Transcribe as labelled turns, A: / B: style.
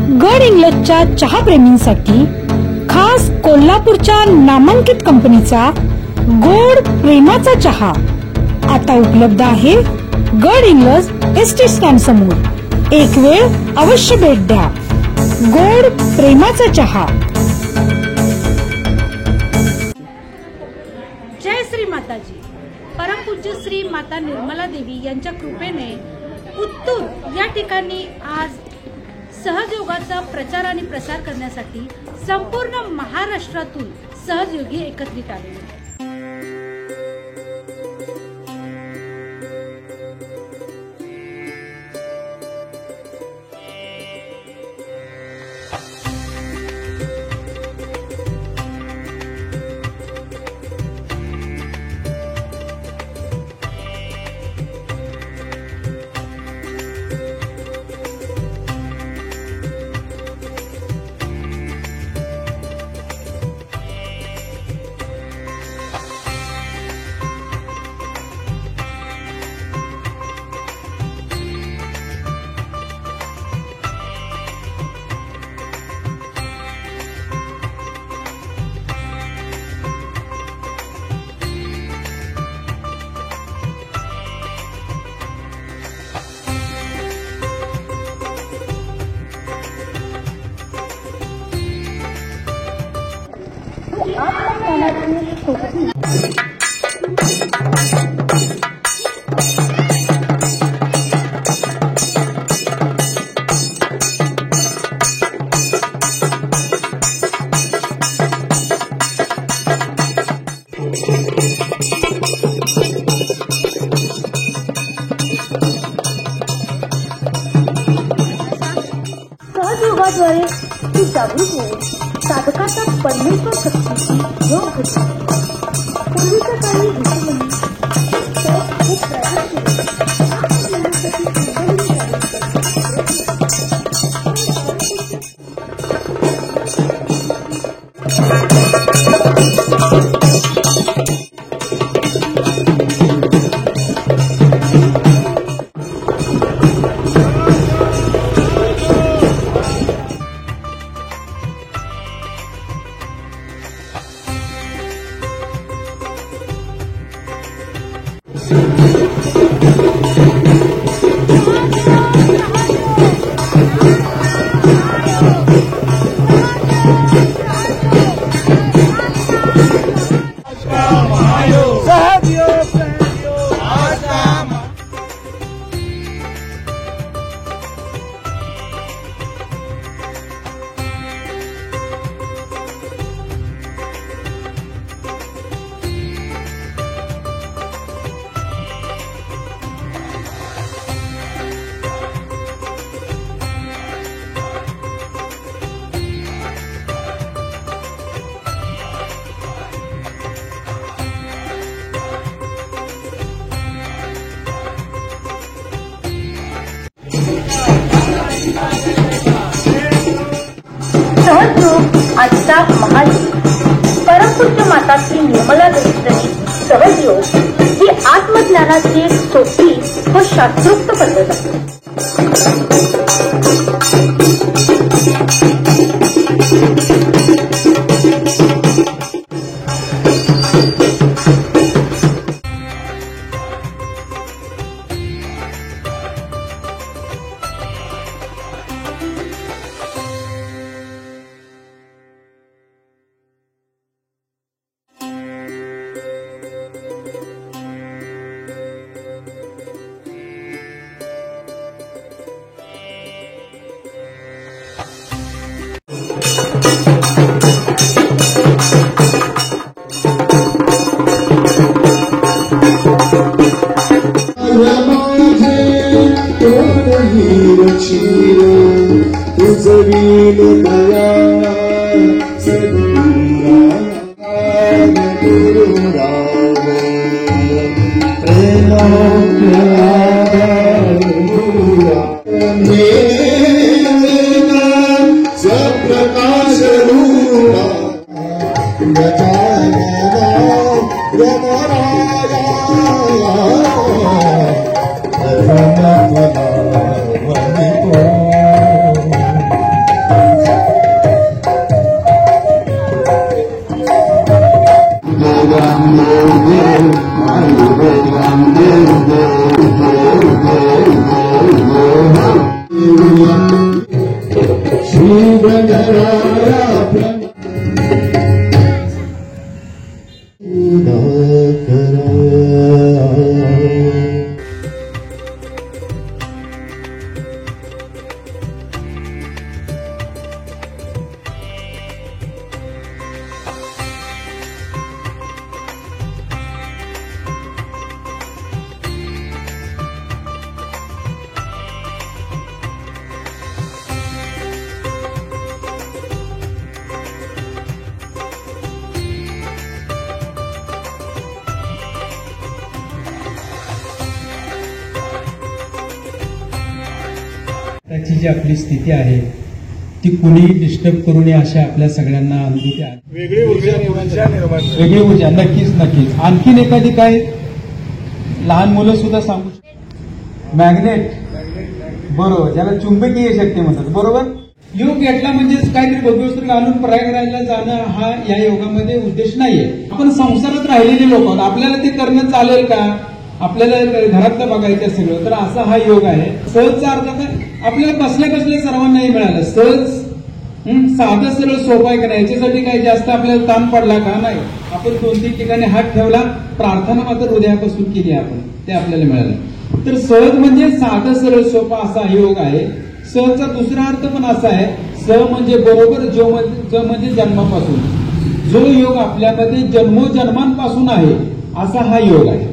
A: गडहिंग्लजच्या चहाप्रेमींसाठी खास कोल्हापूरच्या नामांकित कंपनीचा गोड प्रेमाचा चहा आता उपलब्ध आहे गडहिंग्लज एसटी स्टँड समोर। एक वेळ अवश्य भेट द्या। गोड प्रेमाचा चहा।
B: जय श्री माताजी। परमपूज्य श्री माता निर्मला देवी यांच्या कृपेने उत्तूर या ठिकाणी आज सहजयोगाचा प्रचार आणि प्रसार करण्यासाठी संपूर्ण महाराष्ट्रातून सहजयोगी एकत्रित आले।
C: सहजयोगाद्वारे ती जागृत होऊन साधकाचा परमेश्वर शक्तीची योग होते। पूर्वीच्या काळी ऋषीमुनी खूप प्रयास सहजयोग आजचा महायोग। परमपूज्य माता श्री निर्मला देवी सहजयोग ही आत्मज्ञानाची एक सोपी व शास्त्रोक्त पद्धत आहे।
D: त्याची जी आपली स्थिती आहे ती कुणी डिस्टर्ब करू नये अशा आपल्या सगळ्यांना अनुभूती आहे.
E: वेगळी ऊर्जा
D: वेगळी ऊर्जा नक्कीच. आणखीन एखादी काय लहान मुलं सुद्धा सांगू शकतात. मॅग्नेट, बरोबर, ज्याला चुंबकीय शक्ती म्हणतात, बरोबर. योग घेतला म्हणजेच काहीतरी भगवस्त्र घालून प्रयागराजला जाणं हा या योगामध्ये उद्देश नाहीये. आपण संसारात राहिलेले लोक आहोत, आपल्याला ते करणं चालेल का? आपल्याला घरातलं बघायचं सगळं, तर असा हा योग आहे. सहजचा अर्थ काय, आपल्याला बसल्या बसल्या सर्वांनाही मिळालं. सहज साधं सरळ सोपं आहे का नाही, याच्यासाठी काही जास्त आपल्याला ताण पडला का नाही. आपण 2-3 ठिकाणी हात ठेवला, प्रार्थना मात्र हृदयापासून केली आपण, ते आपल्याला मिळालं. तर सहज म्हणजे साधं सरळ सोपा असा योग आहे. सहचा दुसरा अर्थ पण असा आहे, सह म्हणजे बरोबर, जो म्हणजे जन्मापासून, जो योग आपल्यामध्ये जन्मोजन्मांपासून आहे असा हा योग आहे.